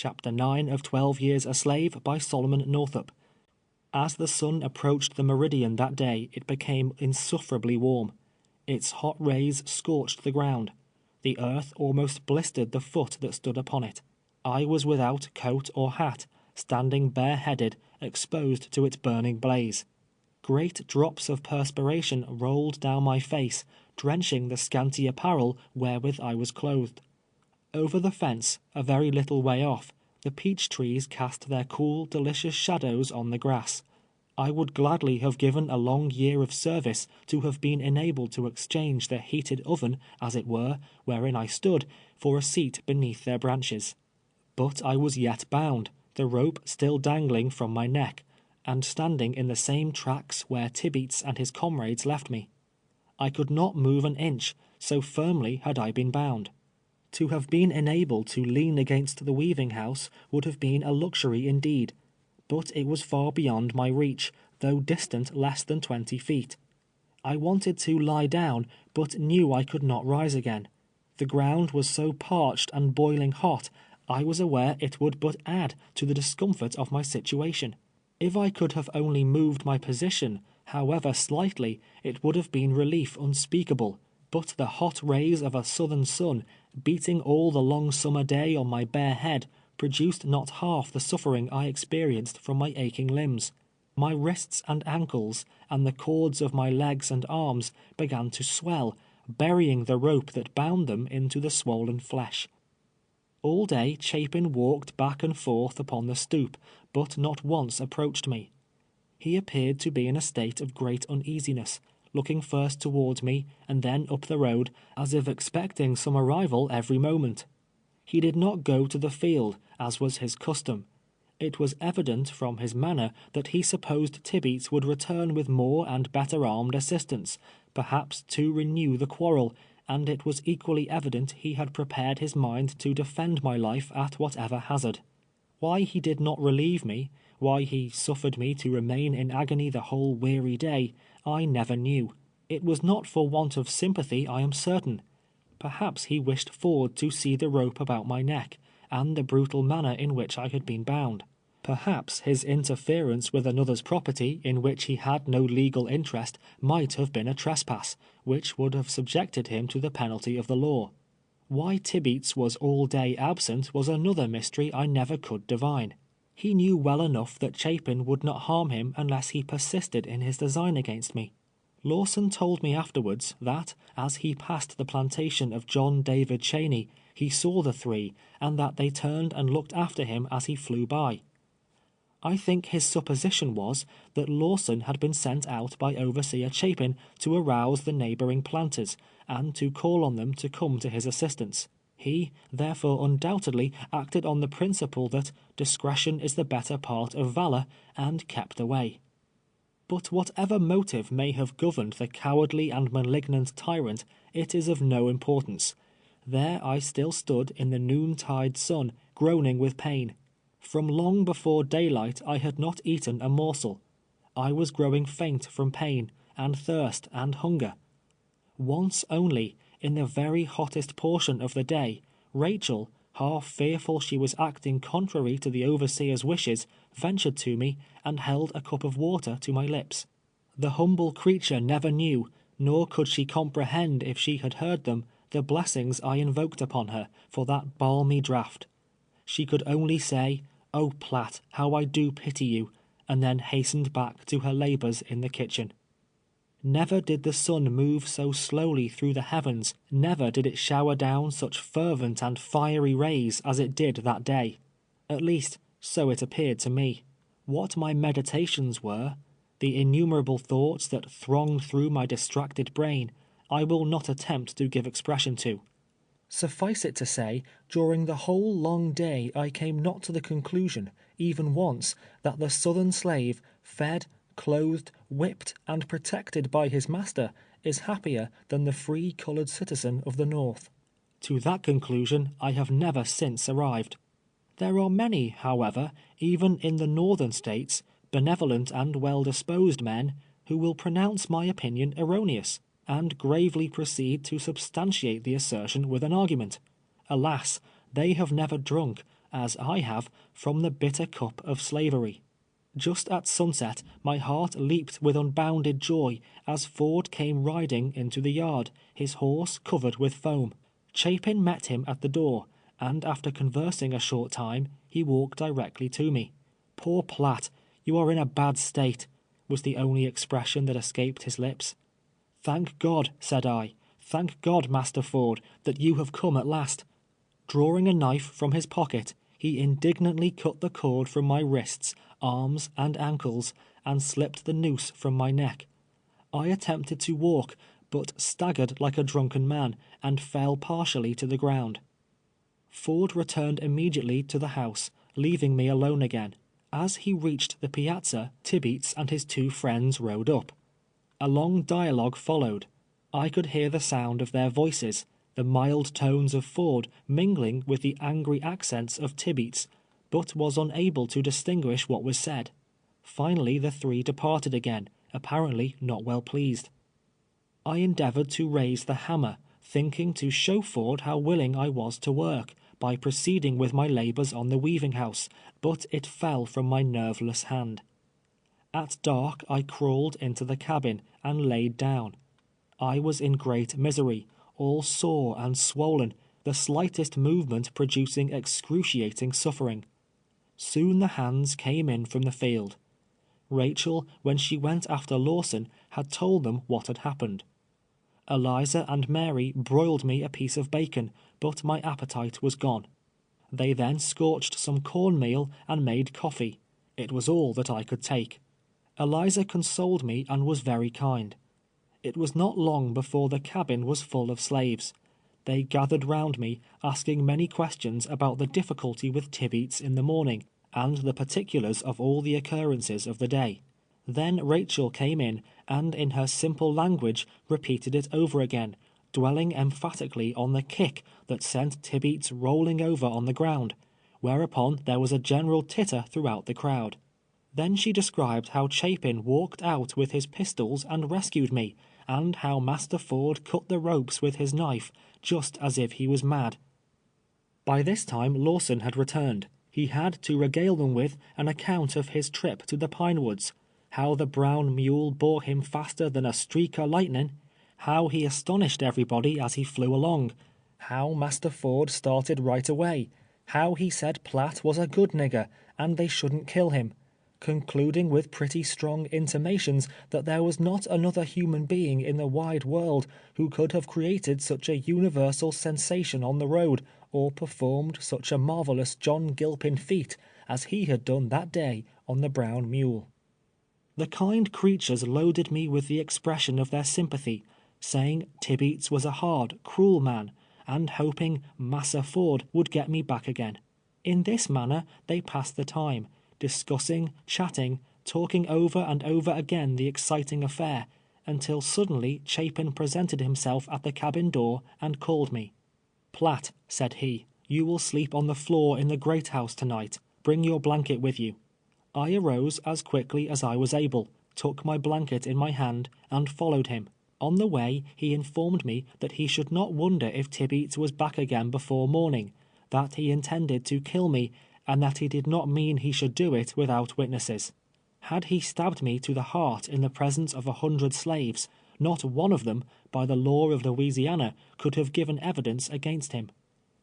Chapter 9 of 12 Years a Slave by Solomon Northup. As the sun approached the meridian that day, it became insufferably warm. Its hot rays scorched the ground. The earth almost blistered the foot that stood upon it. I was without coat or hat, standing bareheaded, exposed to its burning blaze. Great drops of perspiration rolled down my face, drenching the scanty apparel wherewith I was clothed. Over the fence, a very little way off, the peach trees cast their cool, delicious shadows on the grass. I would gladly have given a long year of service to have been enabled to exchange the heated oven, as it were, wherein I stood, for a seat beneath their branches. But I was yet bound, the rope still dangling from my neck, and standing in the same tracks where Tibeats and his comrades left me. I could not move an inch, so firmly had I been bound. To have been enabled to lean against the weaving house would have been a luxury indeed, but it was far beyond my reach, though distant less than 20 feet. I wanted to lie down, but knew I could not rise again. The ground was so parched and boiling hot, I was aware it would but add to the discomfort of my situation. If I could have only moved my position, however slightly, it would have been relief unspeakable, but the hot rays of a southern sun, beating all the long summer day on my bare head, produced not half the suffering I experienced from my aching limbs. My wrists and ankles, and the cords of my legs and arms, began to swell, burying the rope that bound them into the swollen flesh. All day Chapin walked back and forth upon the stoop, but not once approached me. He appeared to be in a state of great uneasiness, looking first towards me and then up the road, as if expecting some arrival every moment. He did not go to the field, as was his custom. It was evident from his manner that he supposed Tibeats would return with more and better armed assistance, perhaps to renew the quarrel, and it was equally evident he had prepared his mind to defend my life at whatever hazard. Why he did not relieve me, why he suffered me to remain in agony the whole weary day, I never knew. It was not for want of sympathy, I am certain. Perhaps he wished Ford to see the rope about my neck, and the brutal manner in which I had been bound. Perhaps his interference with another's property, in which he had no legal interest, might have been a trespass, which would have subjected him to the penalty of the law. Why Tibeats was all day absent was another mystery I never could divine. He knew well enough that Chapin would not harm him unless he persisted in his design against me. Lawson told me afterwards that, as he passed the plantation of John David Cheney, he saw the three, and that they turned and looked after him as he flew by. I think his supposition was that Lawson had been sent out by Overseer Chapin to arouse the neighboring planters, and to call on them to come to his assistance. He, therefore, undoubtedly acted on the principle that discretion is the better part of valor, and kept away. But whatever motive may have governed the cowardly and malignant tyrant, it is of no importance. There I still stood in the noontide sun, groaning with pain. From long before daylight I had not eaten a morsel. I was growing faint from pain, and thirst, and hunger. Once only, in the very hottest portion of the day, Rachel, half fearful she was acting contrary to the overseer's wishes, ventured to me, and held a cup of water to my lips. The humble creature never knew, nor could she comprehend if she had heard them, the blessings I invoked upon her for that balmy draught. She could only say, "Oh, Platt, how I do pity you," and then hastened back to her labors in the kitchen. Never did the sun move so slowly through the heavens, never did it shower down such fervent and fiery rays as it did that day. At least, so it appeared to me. What my meditations were, the innumerable thoughts that thronged through my distracted brain, I will not attempt to give expression to. Suffice it to say, during the whole long day I came not to the conclusion, even once, that the Southern slave, fed, clothed, whipped, and protected by his master, is happier than the free colored citizen of the North. To that conclusion I have never since arrived. There are many, however, even in the Northern States, benevolent and well-disposed men, who will pronounce my opinion erroneous, and gravely proceed to substantiate the assertion with an argument. Alas, they have never drunk, as I have, from the bitter cup of slavery. Just at sunset, my heart leaped with unbounded joy as Ford came riding into the yard, his horse covered with foam. Chapin met him at the door, and after conversing a short time, he walked directly to me. "Poor Platt, you are in a bad state," was the only expression that escaped his lips. "Thank God," said I, "thank God, Master Ford, that you have come at last." Drawing a knife from his pocket, he indignantly cut the cord from my wrists, arms, and ankles, and slipped the noose from my neck. I attempted to walk, but staggered like a drunken man, and fell partially to the ground. Ford returned immediately to the house, leaving me alone again. As he reached the piazza, Tibeats and his two friends rode up. A long dialogue followed. I could hear the sound of their voices, the mild tones of Ford mingling with the angry accents of Tibeats, but was unable to distinguish what was said. Finally the three departed again, apparently not well pleased. I endeavored to raise the hammer, thinking to show Ford how willing I was to work, by proceeding with my labors on the weaving house, but it fell from my nerveless hand. At dark I crawled into the cabin and laid down. I was in great misery, all sore and swollen, the slightest movement producing excruciating suffering. Soon the hands came in from the field. Rachel, when she went after Lawson, had told them what had happened. Eliza and Mary broiled me a piece of bacon, but my appetite was gone. They then scorched some cornmeal and made coffee. It was all that I could take. Eliza consoled me and was very kind. It was not long before the cabin was full of slaves. They gathered round me, asking many questions about the difficulty with Tibeats in the morning, and the particulars of all the occurrences of the day. Then Rachel came in, and in her simple language repeated it over again, dwelling emphatically on the kick that sent Tibeats rolling over on the ground, whereupon there was a general titter throughout the crowd. Then she described how Chapin walked out with his pistols and rescued me, and how Master Ford cut the ropes with his knife, just as if he was mad. By this time Lawson had returned. He had to regale them with an account of his trip to the Pine Woods, how the brown mule bore him faster than a streak o' lightning, how he astonished everybody as he flew along, how Master Ford started right away, how he said Platt was a good nigger, and they shouldn't kill him, concluding with pretty strong intimations that there was not another human being in the wide world who could have created such a universal sensation on the road, or performed such a marvelous John Gilpin feat as he had done that day on the brown mule. The kind creatures loaded me with the expression of their sympathy, saying Tibeats was a hard, cruel man, and hoping Massa Ford would get me back again. In this manner they passed the time, discussing, chatting, talking over and over again the exciting affair, until suddenly Chapin presented himself at the cabin door and called me. "Platt," said he, "you will sleep on the floor in the great house tonight. Bring your blanket with you." I arose as quickly as I was able, took my blanket in my hand, and followed him. On the way he informed me that he should not wonder if Tibeats was back again before morning, that he intended to kill me, and that he did not mean he should do it without witnesses. Had he stabbed me to the heart in the presence of 100 slaves, not one of them, by the law of Louisiana, could have given evidence against him.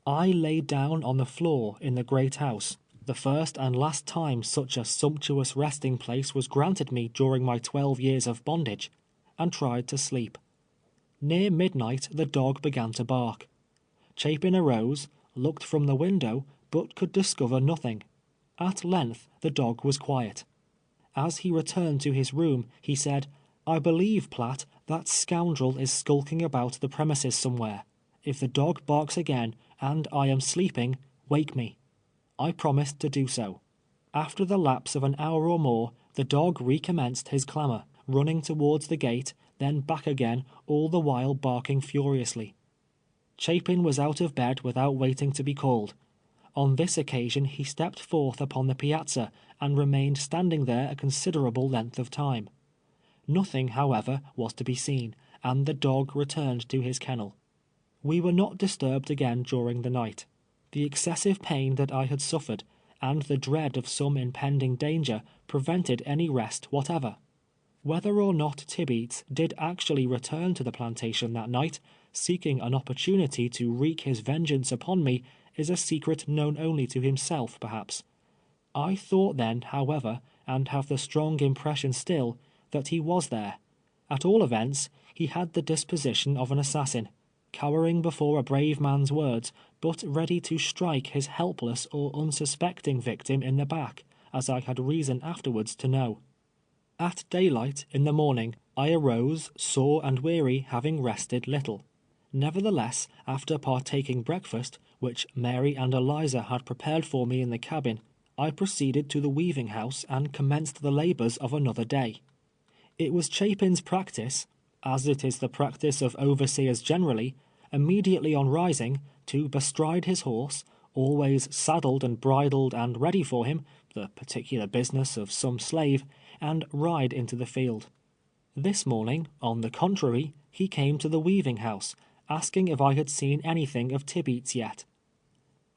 I laid down on the floor in the great house, the first and last time such a sumptuous resting place was granted me during my 12 years of bondage, and tried to sleep. Near midnight the dog began to bark. Chapin arose, looked from the window, but could discover nothing. At length the dog was quiet. As he returned to his room, he said, "I believe, Platt, that scoundrel is skulking about the premises somewhere. If the dog barks again, and I am sleeping, wake me." I promised to do so. After the lapse of an hour or more, the dog recommenced his clamor, running towards the gate, then back again, all the while barking furiously. Chapin was out of bed without waiting to be called. On this occasion he stepped forth upon the piazza, and remained standing there a considerable length of time. Nothing, however, was to be seen, and the dog returned to his kennel. We were not disturbed again during the night. The excessive pain that I had suffered, and the dread of some impending danger, prevented any rest whatever. Whether or not Tibeats did actually return to the plantation that night, seeking an opportunity to wreak his vengeance upon me, is a secret known only to himself, perhaps. I thought then, however, and have the strong impression still, that he was there. At all events, he had the disposition of an assassin, cowering before a brave man's words, but ready to strike his helpless or unsuspecting victim in the back, as I had reason afterwards to know. At daylight in the morning, I arose, sore and weary, having rested little. Nevertheless, after partaking breakfast, which Mary and Eliza had prepared for me in the cabin, I proceeded to the weaving house and commenced the labors of another day. It was Chapin's practice, as it is the practice of overseers generally, immediately on rising, to bestride his horse, always saddled and bridled and ready for him, the particular business of some slave, and ride into the field. This morning, on the contrary, he came to the weaving house, asking if I had seen anything of Tibeats yet.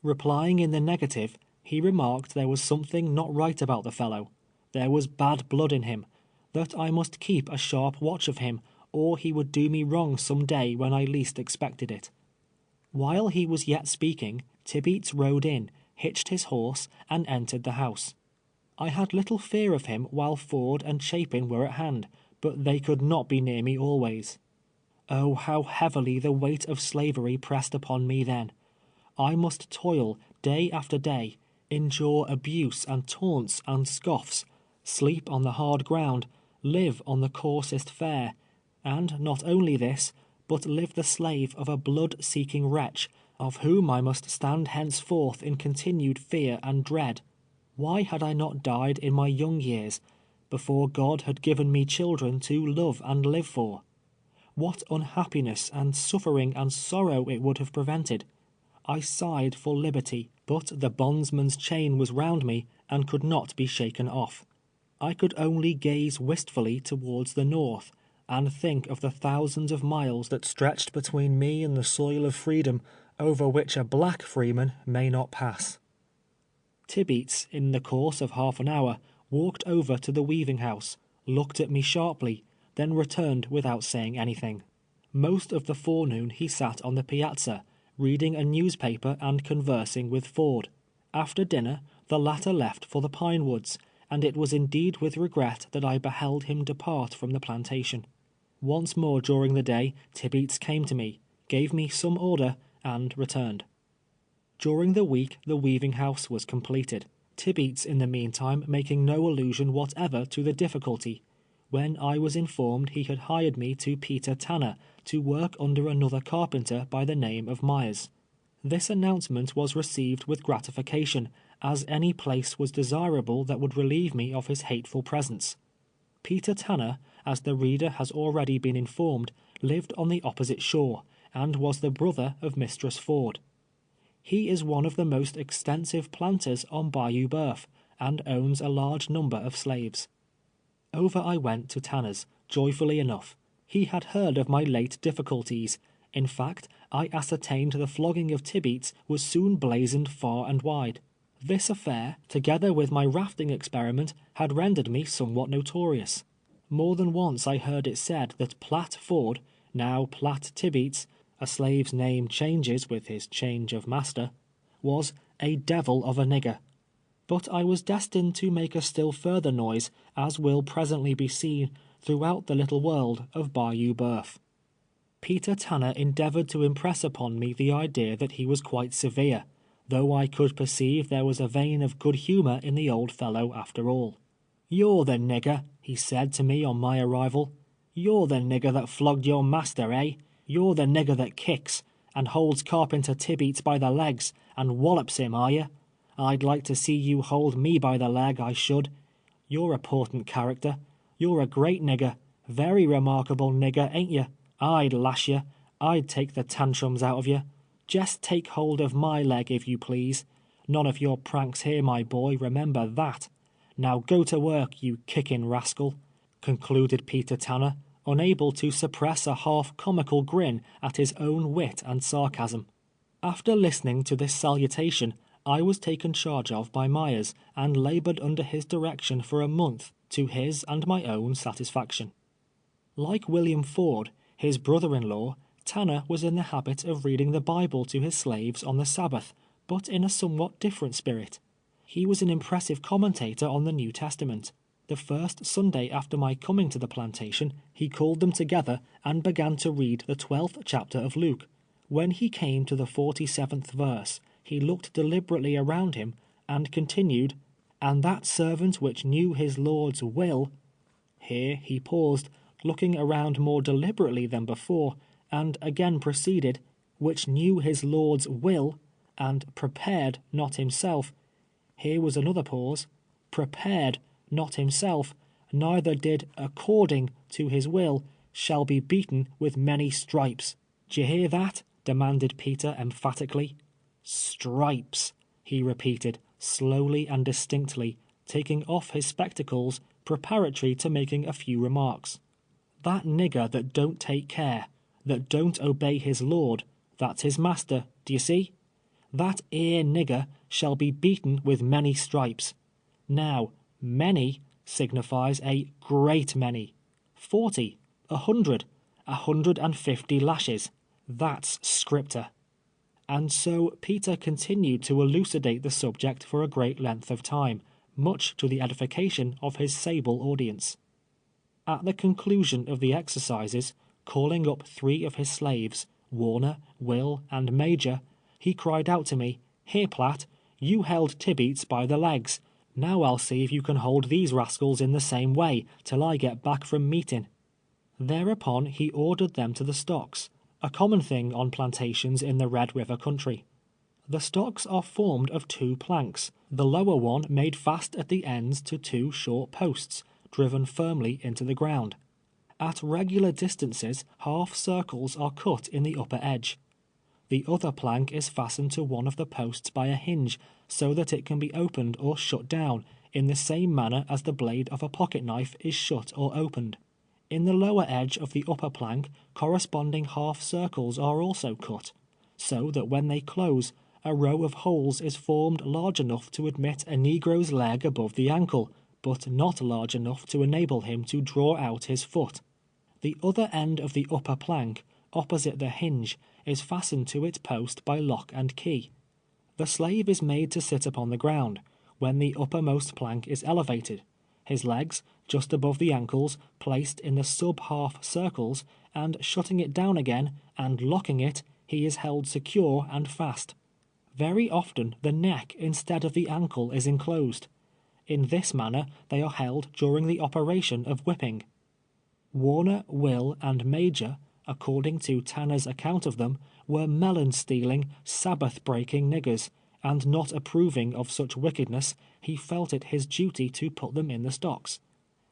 Replying in the negative, he remarked there was something not right about the fellow. There was bad blood in him, that I must keep a sharp watch of him, or he would do me wrong some day when I least expected it. While he was yet speaking, Tibeats rode in, hitched his horse, and entered the house. I had little fear of him while Ford and Chapin were at hand, but they could not be near me always. Oh, how heavily the weight of slavery pressed upon me then. I must toil day after day, endure abuse and taunts and scoffs, sleep on the hard ground, live on the coarsest fare, and not only this, but live the slave of a blood-seeking wretch, of whom I must stand henceforth in continued fear and dread. Why had I not died in my young years, before God had given me children to love and live for? What unhappiness and suffering and sorrow it would have prevented. I sighed for liberty, but the bondsman's chain was round me and could not be shaken off. I could only gaze wistfully towards the north, and think of the thousands of miles that stretched between me and the soil of freedom, over which a black freeman may not pass. Tibeats, in the course of half an hour, walked over to the weaving house, looked at me sharply, then returned without saying anything. Most of the forenoon he sat on the piazza, reading a newspaper and conversing with Ford. After dinner, the latter left for the pine woods, and it was indeed with regret that I beheld him depart from the plantation. Once more during the day, Tibeats came to me, gave me some order, and returned. During the week the weaving house was completed, Tibeats in the meantime making no allusion whatever to the difficulty, when I was informed he had hired me to Peter Tanner to work under another carpenter by the name of Myers. This announcement was received with gratification, as any place was desirable that would relieve me of his hateful presence. Peter Tanner, as the reader has already been informed, lived on the opposite shore, and was the brother of Mistress Ford. He is one of the most extensive planters on Bayou Boeuf, and owns a large number of slaves. Over I went to Tanner's, joyfully enough. He had heard of my late difficulties. In fact, I ascertained the flogging of Tibeats was soon blazoned far and wide. This affair, together with my rafting experiment, had rendered me somewhat notorious. More than once I heard it said that Platt Ford, now Platt Tibeats, a slave's name changes with his change of master, was a devil of a nigger. But I was destined to make a still further noise, as will presently be seen, throughout the little world of Bayou Boeuf. Peter Tanner endeavored to impress upon me the idea that he was quite severe, though I could perceive there was a vein of good humor in the old fellow after all. "You're the nigger," he said to me on my arrival. "You're the nigger that flogged your master, eh? You're the nigger that kicks, and holds Carpenter Tibeats by the legs, and wallops him, are you? I'd like to see you hold me by the leg, I should. You're a portent character. You're a great nigger, very remarkable nigger, ain't you? I'd lash you. I'd take the tantrums out of you. Jest take hold of my leg, if you please. None of your pranks here, my boy, remember that. Now go to work, you kicking rascal," concluded Peter Tanner, unable to suppress a half-comical grin at his own wit and sarcasm. After listening to this salutation, I was taken charge of by Myers and laboured under his direction for a month, to his and my own satisfaction. Like William Ford, his brother-in-law, Tanner was in the habit of reading the Bible to his slaves on the Sabbath, but in a somewhat different spirit. He was an impressive commentator on the New Testament. The first Sunday after my coming to the plantation, he called them together and began to read the 12th chapter of Luke. When he came to the 47th verse, he looked deliberately around him and continued, "And that servant which knew his Lord's will—" Here he paused, looking around more deliberately than before, and again proceeded, "which knew his Lord's will, and prepared not himself." Here was another pause. "Prepared not himself, neither did according to his will, shall be beaten with many stripes." "D'ye hear that?" demanded Peter emphatically. "Stripes," he repeated, slowly and distinctly, taking off his spectacles, preparatory to making a few remarks. "That nigger that don't take care, that don't obey his Lord, that's his master, d'ye see? That 'ere nigger shall be beaten with many stripes. Now, many signifies a great many. 40, 100, 150 lashes. That's Scripter." And so Peter continued to elucidate the subject for a great length of time, much to the edification of his sable audience. At the conclusion of the exercises, calling up 3 of his slaves, Warner, Will, and Major, he cried out to me, "Here, Platt, you held Tibeats by the legs. Now I'll see if you can hold these rascals in the same way, till I get back from meeting." Thereupon he ordered them to the stocks, a common thing on plantations in the Red River country. The stocks are formed of 2 planks, the lower one made fast at the ends to 2 short posts, driven firmly into the ground. At regular distances, half circles are cut in the upper edge. The other plank is fastened to one of the posts by a hinge, so that it can be opened or shut down, in the same manner as the blade of a pocket knife is shut or opened. In the lower edge of the upper plank, corresponding half circles are also cut, so that when they close, a row of holes is formed large enough to admit a negro's leg above the ankle, but not large enough to enable him to draw out his foot. The other end of the upper plank, opposite the hinge, is fastened to its post by lock and key. The slave is made to sit upon the ground, when the uppermost plank is elevated, his legs, just above the ankles, placed in the sub-half circles, and shutting it down again, and locking it, he is held secure and fast. Very often the neck instead of the ankle is enclosed. In this manner they are held during the operation of whipping. Warner, Will, and Major, according to Tanner's account of them, were melon-stealing, Sabbath-breaking niggers, and not approving of such wickedness, he felt it his duty to put them in the stocks.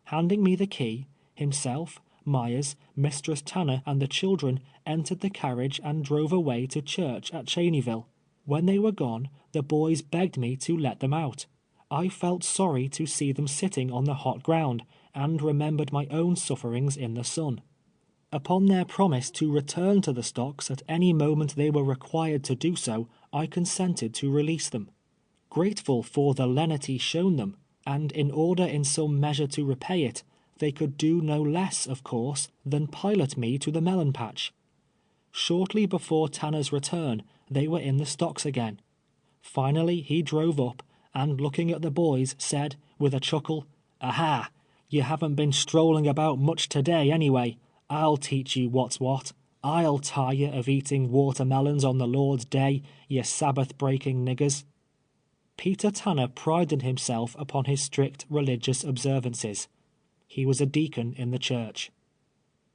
Handing me the key, himself, Myers, Mistress Tanner, and the children entered the carriage and drove away to church at Cheneyville. When they were gone, the boys begged me to let them out. I felt sorry to see them sitting on the hot ground, and remembered my own sufferings in the sun. Upon their promise to return to the stocks at any moment they were required to do so, I consented to release them. Grateful for the lenity shown them, and in order in some measure to repay it, they could do no less, of course, than pilot me to the melon patch. Shortly before Tanner's return, they were in the stocks again. Finally he drove up, and looking at the boys, said, with a chuckle, "Aha! You haven't been strolling about much today, anyway. I'll teach you what's what. I'll tire you of eating watermelons on the Lord's day, ye Sabbath-breaking niggers." Peter Tanner prided himself upon his strict religious observances. He was a deacon in the church.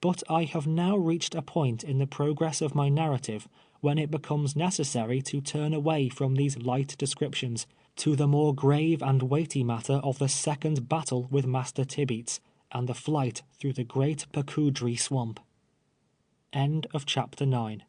But I have now reached a point in the progress of my narrative when it becomes necessary to turn away from these light descriptions to the more grave and weighty matter of the second battle with Master Tibeats, and the flight through the great Pacoudry swamp. End of chapter 9.